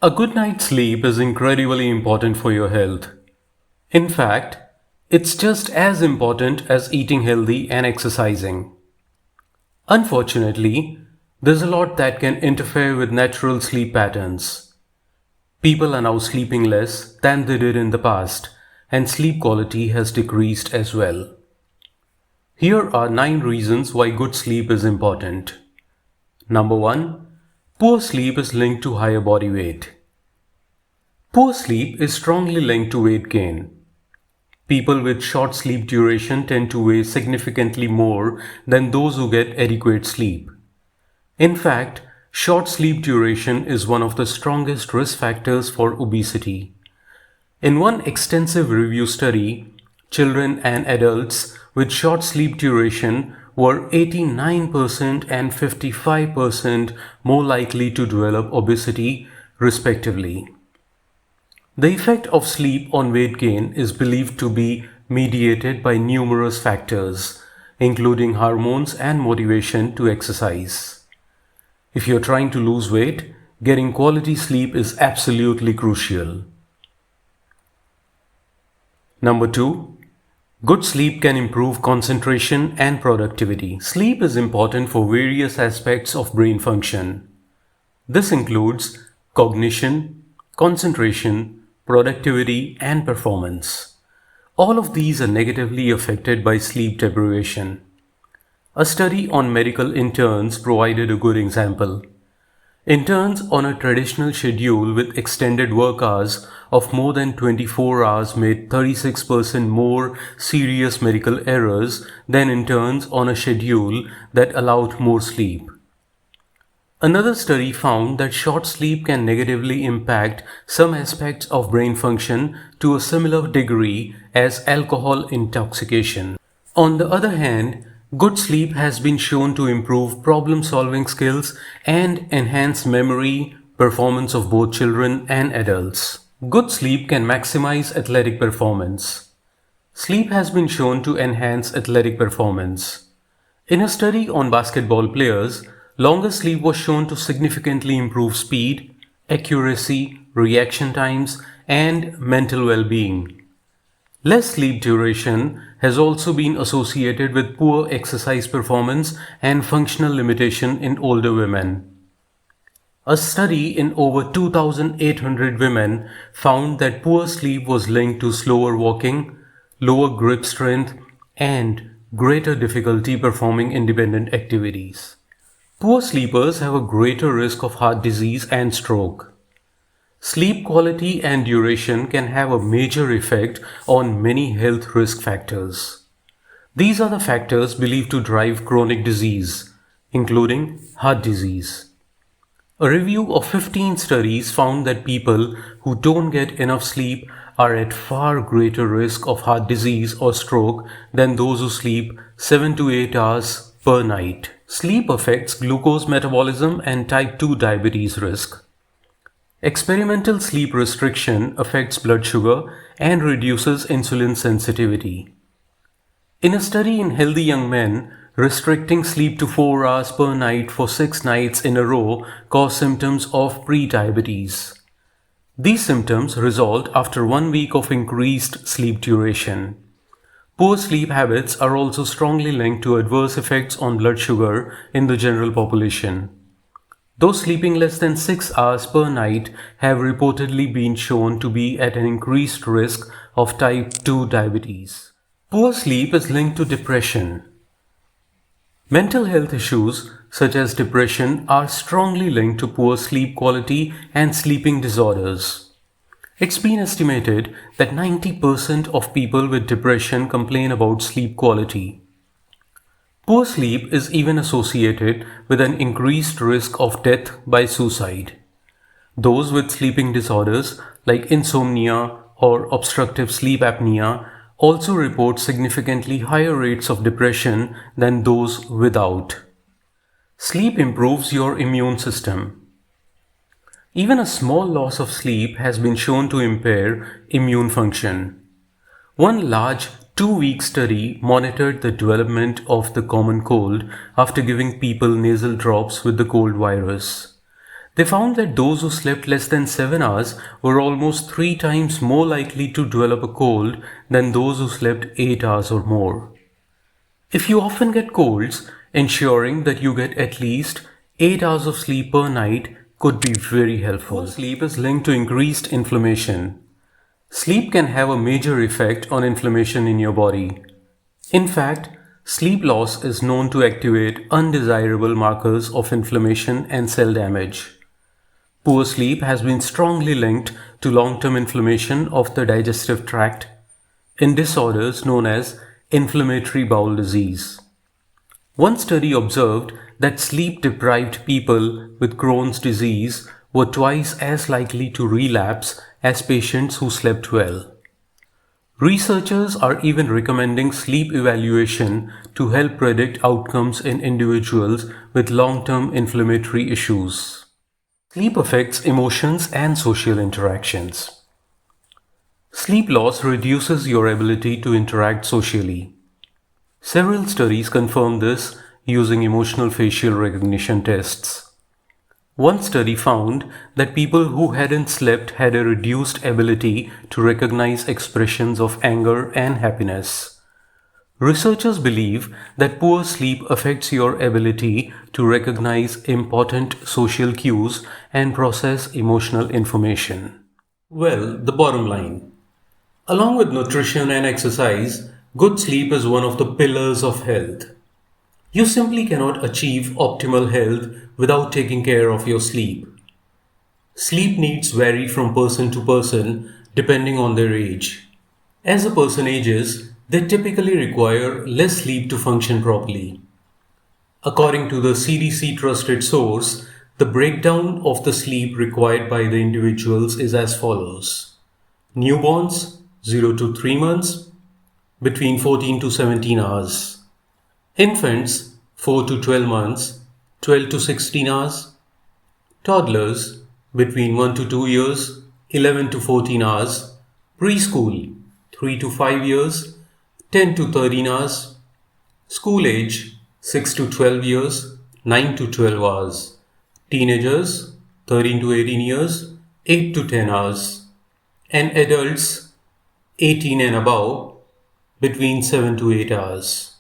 A good night's sleep is incredibly important for your health. In fact, it's just as important as eating healthy and exercising. Unfortunately, there's a lot that can interfere with natural sleep patterns. People are now sleeping less than they did in the past, and sleep quality has decreased as well. Here are 9 reasons why good sleep is important. Number 1. Poor sleep is linked to higher body weight. Poor sleep is strongly linked to weight gain. People with short sleep duration tend to weigh significantly more than those who get adequate sleep. In fact, short sleep duration is one of the strongest risk factors for obesity. In one extensive review study, children and adults with short sleep duration were 89% and 55% more likely to develop obesity, respectively. The effect of sleep on weight gain is believed to be mediated by numerous factors, including hormones and motivation to exercise. If you're trying to lose weight, getting quality sleep is absolutely crucial. Number 2. Good sleep can improve concentration and productivity. Sleep is important for various aspects of brain function. This includes cognition, concentration, productivity, and performance. All of these are negatively affected by sleep deprivation. A study on medical interns provided a good example. Interns on a traditional schedule with extended work hours of more than 24 hours made 36% more serious medical errors than interns on a schedule that allowed more sleep. Another study found that short sleep can negatively impact some aspects of brain function to a similar degree as alcohol intoxication. On the other hand, good sleep has been shown to improve problem-solving skills and enhance memory performance of both children and adults. Good sleep can maximize athletic performance. Sleep has been shown to enhance athletic performance. In a study on basketball players, longer sleep was shown to significantly improve speed, accuracy, reaction times, and mental well-being. Less sleep duration has also been associated with poor exercise performance and functional limitation in older women. A study in over 2,800 women found that poor sleep was linked to slower walking, lower grip strength, and greater difficulty performing independent activities. Poor sleepers have a greater risk of heart disease and stroke. Sleep quality and duration can have a major effect on many health risk factors. These are the factors believed to drive chronic disease, including heart disease. A review of 15 studies found that people who don't get enough sleep are at far greater risk of heart disease or stroke than those who sleep 7 to 8 hours per night. Sleep affects glucose metabolism and type 2 diabetes risk. Experimental sleep restriction affects blood sugar and reduces insulin sensitivity. In a study in healthy young men, restricting sleep to 4 hours per night for 6 nights in a row caused symptoms of pre-diabetes. These symptoms resolved after 1 week of increased sleep duration. Poor sleep habits are also strongly linked to adverse effects on blood sugar in the general population. Those sleeping less than 6 hours per night have reportedly been shown to be at an increased risk of type 2 diabetes. Poor sleep is linked to depression. Mental health issues such as depression are strongly linked to poor sleep quality and sleeping disorders. It's been estimated that 90% of people with depression complain about sleep quality. Poor sleep is even associated with an increased risk of death by suicide. Those with sleeping disorders like insomnia or obstructive sleep apnea also report significantly higher rates of depression than those without. Sleep improves your immune system. Even a small loss of sleep has been shown to impair immune function. One large 2-week study monitored the development of the common cold after giving people nasal drops with the cold virus. They found that those who slept less than 7 hours were almost 3 times more likely to develop a cold than those who slept 8 hours or more. If you often get colds, ensuring that you get at least 8 hours of sleep per night could be very helpful. Poor sleep is linked to increased inflammation. Sleep can have a major effect on inflammation in your body. In fact, sleep loss is known to activate undesirable markers of inflammation and cell damage. Poor sleep has been strongly linked to long-term inflammation of the digestive tract in disorders known as inflammatory bowel disease. One study observed that sleep-deprived people with Crohn's disease were twice as likely to relapse as patients who slept well. Researchers are even recommending sleep evaluation to help predict outcomes in individuals with long-term inflammatory issues. Sleep affects emotions and social interactions. Sleep loss reduces your ability to interact socially. Several studies confirm this using emotional facial recognition tests. One study found that people who hadn't slept had a reduced ability to recognize expressions of anger and happiness. Researchers believe that poor sleep affects your ability to recognize important social cues and process emotional information. Well, the bottom line. Along with nutrition and exercise, good sleep is one of the pillars of health. You simply cannot achieve optimal health without taking care of your sleep. Sleep needs vary from person to person depending on their age. As a person ages, they typically require less sleep to function properly. According to the CDC trusted source, the breakdown of the sleep required by the individuals is as follows. Newborns, 0 to 3 months, between 14 to 17 hours. Infants, 4 to 12 months, 12 to 16 hours. Toddlers, between 1 to 2 years, 11 to 14 hours. Preschool, 3 to 5 years, 10 to 13 hours. School age, 6 to 12 years, 9 to 12 hours. Teenagers, 13 to 18 years, 8 to 10 hours. And adults, 18 and above, between 7 to 8 hours.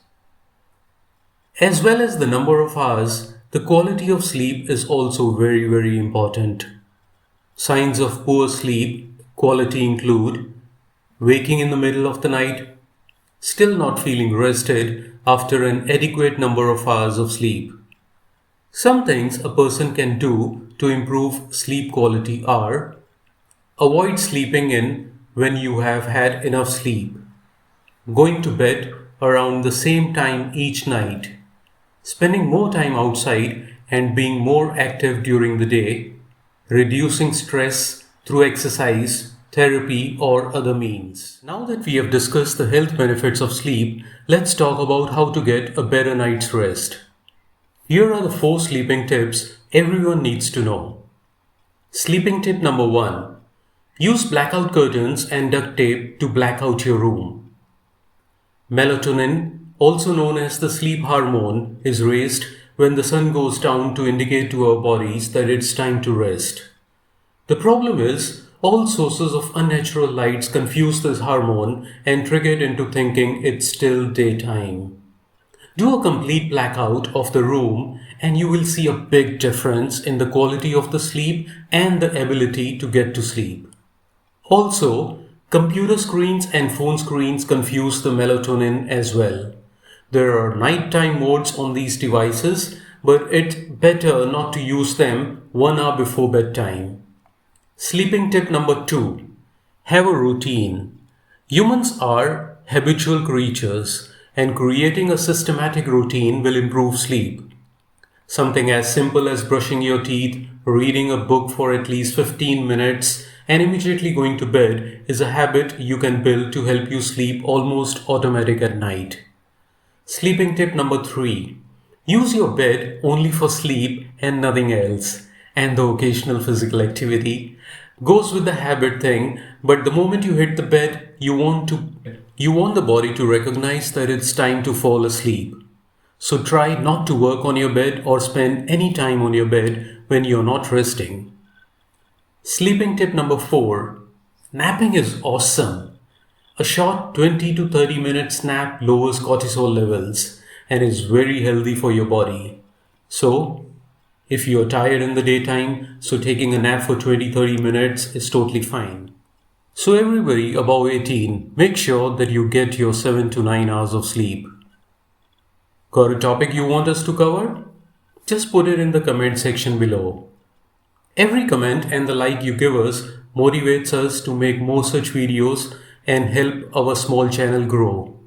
As well as the number of hours, the quality of sleep is also very important. Signs of poor sleep quality include waking in the middle of the night, still not feeling rested after an adequate number of hours of sleep. Some things a person can do to improve sleep quality are: avoid sleeping in when you have had enough sleep, going to bed around the same time each night, spending more time outside and being more active during the day, reducing stress through exercise, therapy, or other means. Now that we have discussed the health benefits of sleep, let's talk about how to get a better night's rest. Here are the 4 sleeping tips everyone needs to know. Sleeping tip number 1. Use blackout curtains and duct tape to black out your room. Melatonin, also known as the sleep hormone, is raised when the sun goes down to indicate to our bodies that it's time to rest. The problem is, all sources of unnatural lights confuse this hormone and trigger it into thinking it's still daytime. Do a complete blackout of the room and you will see a big difference in the quality of the sleep and the ability to get to sleep. Also, computer screens and phone screens confuse the melatonin as well. There are nighttime modes on these devices, but it's better not to use them 1 hour before bedtime. Sleeping tip number 2. Have a routine. Humans are habitual creatures, and creating a systematic routine will improve sleep. Something as simple as brushing your teeth, reading a book for at least 15 minutes, and immediately going to bed is a habit you can build to help you sleep almost automatic at night. Sleeping tip number 3. Use your bed only for sleep and nothing else, and the occasional physical activity. Goes with the habit thing, but the moment you hit the bed, you want the body to recognize that it's time to fall asleep. So try not to work on your bed or spend any time on your bed when you're not resting. Sleeping tip number 4. Napping is awesome. A short 20 to 30 minutes nap lowers cortisol levels and is very healthy for your body. So, if you're tired in the daytime, so taking a nap for 20-30 minutes is totally fine. So everybody above 18, make sure that you get your 7 to 9 hours of sleep. Got a topic you want us to cover? Just put it in the comment section below. Every comment and the like you give us motivates us to make more such videos and help our small channel grow.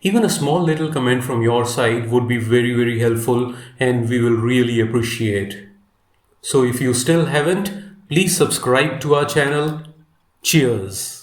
Even a small little comment from your side would be very helpful and we will really appreciate. So if you still haven't, please subscribe to our channel. Cheers!